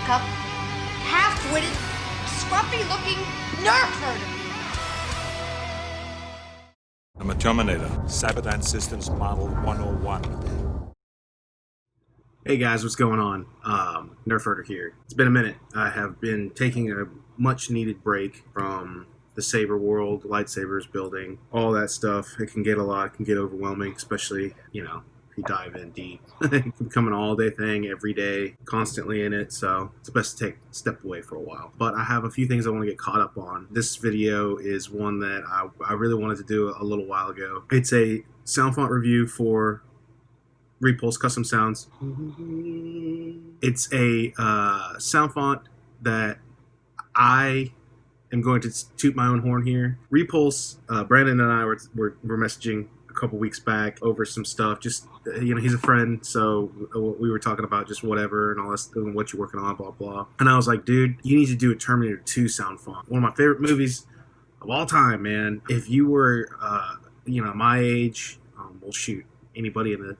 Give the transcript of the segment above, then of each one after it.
backup, half-witted, scruffy-looking nerf herder. I'm a Terminator, Cyberdyne Systems Model 101. Hey guys, what's going on? Nerf herder here. It's been a minute. I have been taking a much-needed break from the saber world, lightsabers, building, all that stuff. It can get a lot, it can get overwhelming, especially, you know, if you dive in deep. It can become an all-day thing, every day, constantly in it, so it's best to take a step away for a while. But I have a few things I want to get caught up on. This video is one that I really wanted to do a little while ago. It's a sound font review for Repulse Custom Sounds. It's a sound font that I am going to toot my own horn here. Repulse, Brandon and I were messaging a couple weeks back over some stuff. Just, you know, he's a friend, so we were talking about just whatever and all this, and what you're working on, blah, blah. And I was like, dude, you need to do a Terminator 2 sound font. One of my favorite movies of all time, man. If you were, you know, my age, well, shoot, anybody in the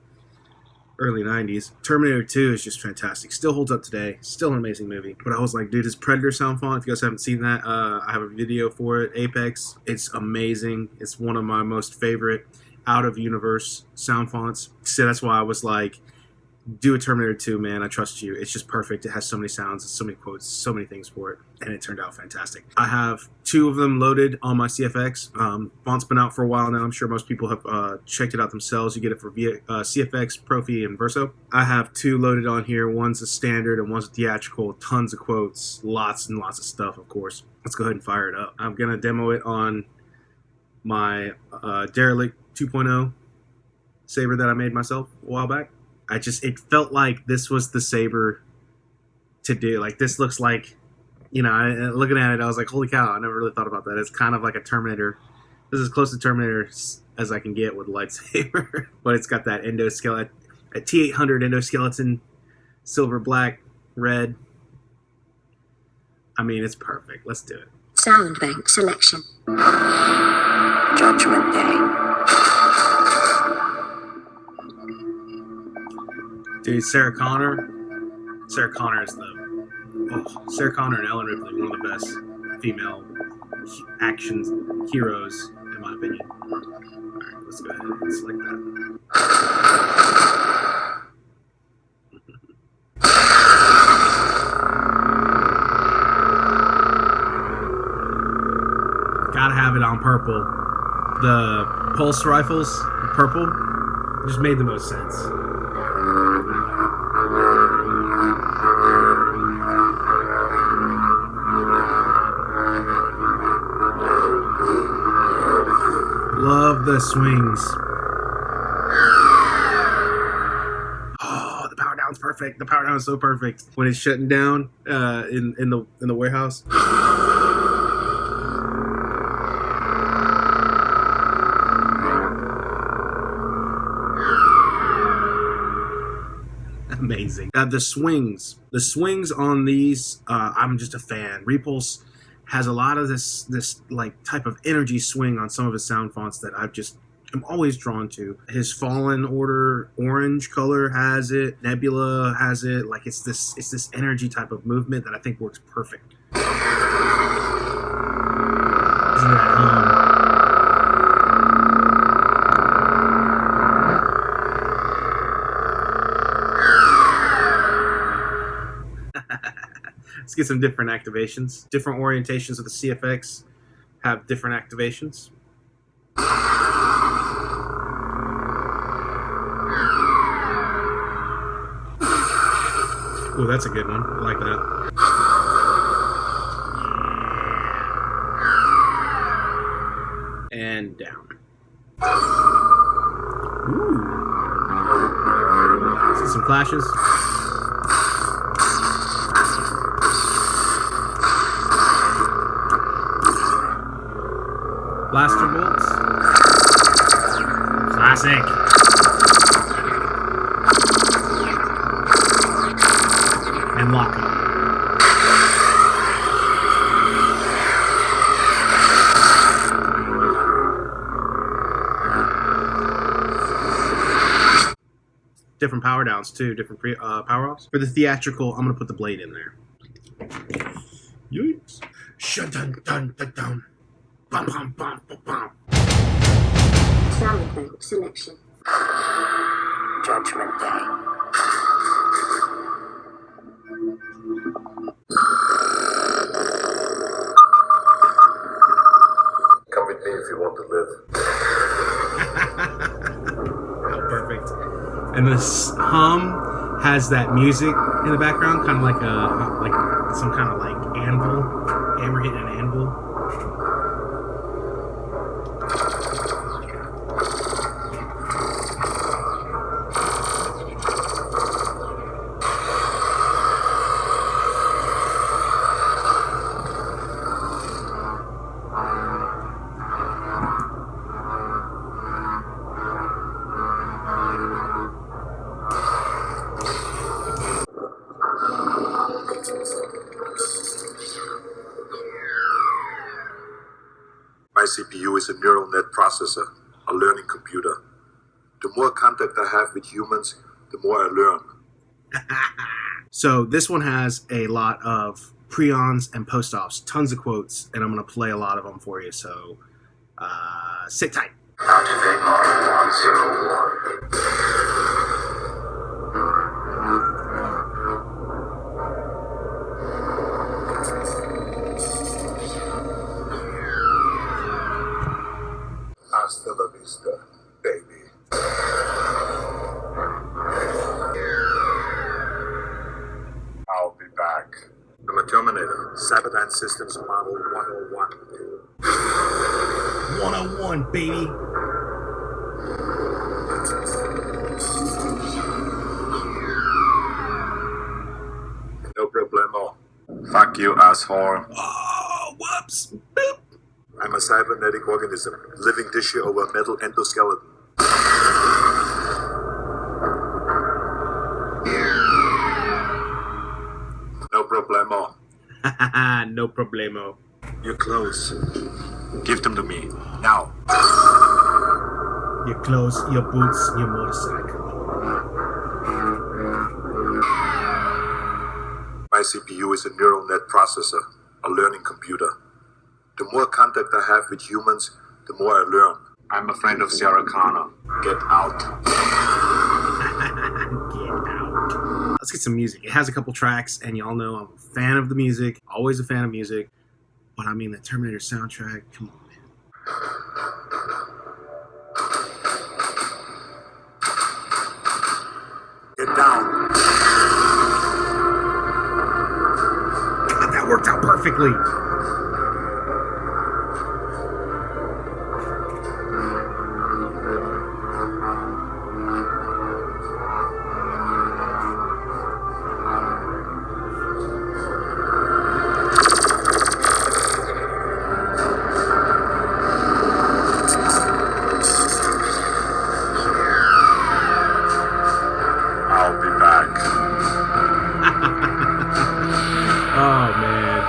early 90s. Terminator 2 is just fantastic. Still holds up today. Still an amazing movie. But I was like, dude, his Predator sound font, if you guys haven't seen that, I have a video for it, Apex. It's amazing. It's one of my most favorite out-of-universe sound fonts. So that's why I was like, do a Terminator 2, man. I trust you. It's just perfect. It has so many sounds, so many quotes, so many things for it, and it turned out fantastic. I have 2 of them loaded on my CFX. Font's been out for a while now. I'm sure most people have checked it out themselves. You get it for CFX, PROFFIE, and Verso. I have 2 loaded on here. One's a standard and one's a theatrical. Tons of quotes, lots and lots of stuff, of course. Let's go ahead and fire it up. I'm going to demo it on my Derelict 2.0 saber that I made myself a while back. It felt like this was the saber to do. Like, this looks like, you know, looking at it, I was like, holy cow, I never really thought about that. It's kind of like a Terminator. This is as close to Terminator as I can get with a lightsaber. But it's got that endoskeleton, a T800 endoskeleton, silver, black, red. I mean, it's perfect. Let's do it. Sound bank selection. Judgment Day. Dude, Sarah Connor is Sarah Connor and Ellen Ripley, one of the best female action heroes, in my opinion. Alright, let's go ahead and select that. Gotta have it on purple. The pulse rifles, purple, just made the most sense. Love the swings. Oh, the power down's perfect. The power down is so perfect. When it's shutting down in the warehouse. Amazing. The swings on these, I'm just a fan. Repulse has a lot of this like type of energy swing on some of his sound fonts that I'm always drawn to. His Fallen Order orange color has it. Nebula has it. Like, it's this energy type of movement that I think works perfect. Isn't that Let's get some different activations. Different orientations of the CFX have different activations. Ooh, that's a good one. I like that. And down. Ooh. See some flashes. Blaster bolts. Classic. And lock up. Different power downs too, different power offs. For the theatrical, I'm gonna put the blade in there. Yikes. Shun dun dun dun dun. Bum bum bum bum bum. Sound bank selection. Judgment Day. Come with me if you want to live. How perfect. And this hum has that music in the background, kind of like some kind of like anvil, hammer hitting an anvil. My CPU is a neural net processor, a learning computer. The more contact I have with humans, the more I learn. So this one has a lot of pre-ons and post-offs, tons of quotes, and I'm going to play a lot of them for you, so sit tight. Activate model 101. Hasta la vista, baby. I'll be back. I'm a Terminator, Sabadan Systems Model 101. 101, baby. No problemo. Fuck you, asshole. Oh, whoops. Boop. I'm a cybernetic organism, living tissue over a metal endoskeleton. No problemo. No problemo. Your clothes. Give them to me. Now. Your clothes, your boots, your motorcycle. My CPU is a neural net processor, a learning computer. The more contact I have with humans, the more I learn. I'm a friend of Sarah Connor. Get out. Get out. Let's get some music. It has a couple tracks, and y'all know I'm a fan of the music. Always a fan of music. But I mean, the Terminator soundtrack, come on, man. Get down. God, that worked out perfectly.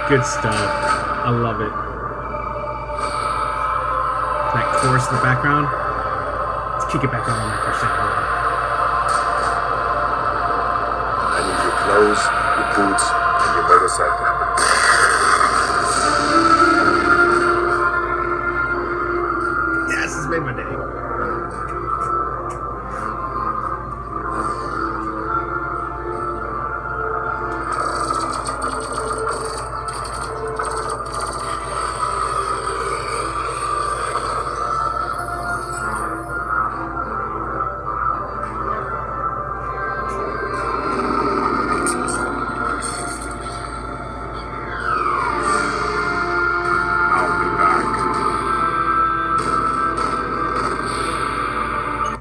Good stuff. I love it. That chorus in the background. Let's kick it back on there for a second. I need your clothes, your boots, and your motorcycle. Yes, this made my day.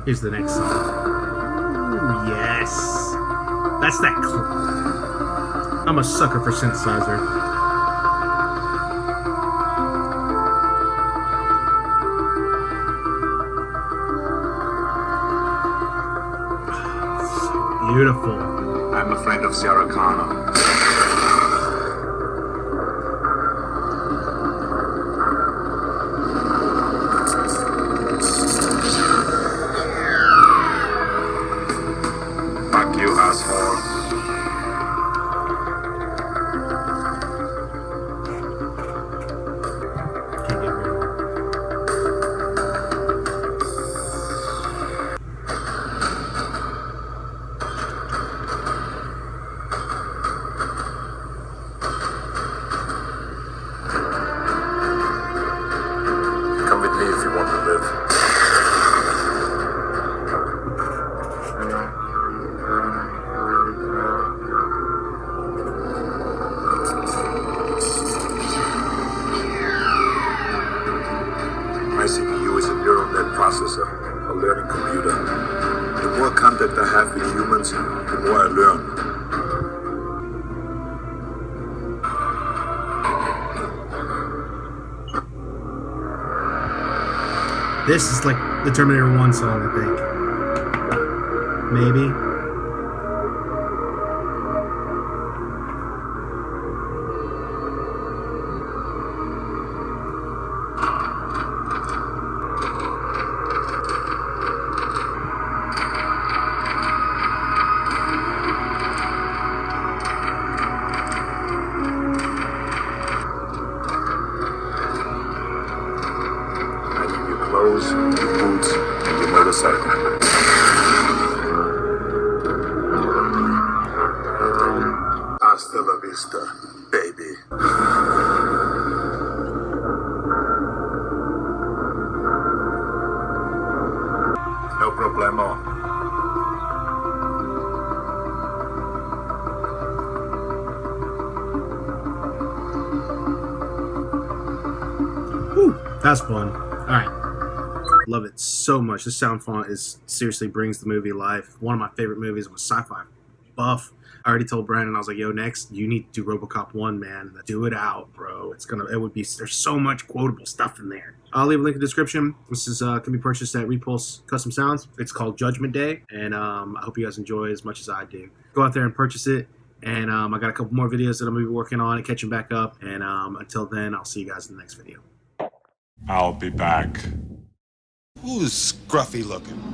Here's the next song. Ooh, yes. That's that. I'm a sucker for synthesizer. So beautiful. I'm a friend of Sarah Connor. This is like the Terminator 1 song, I think. Maybe. Clothes, your boots, and your motorcycle. Hasta la vista, baby. No problemo. Whew, that's fun. Alright. Love it so much. This sound font is seriously brings the movie alive. One of my favorite movies. I'm a sci-fi buff. I already told Brandon, I was like, yo, next you need to do RoboCop 1, man. Do it out, bro. There's so much quotable stuff in there. I'll leave a link in the description. This is can be purchased at Repulse Custom Sounds. It's called Judgment Day, and I hope you guys enjoy as much as I do. Go out there and purchase it. And I got a couple more videos that I'm going to be working on and catching back up. And until then, I'll see you guys in the next video. I'll be back. Who's scruffy looking?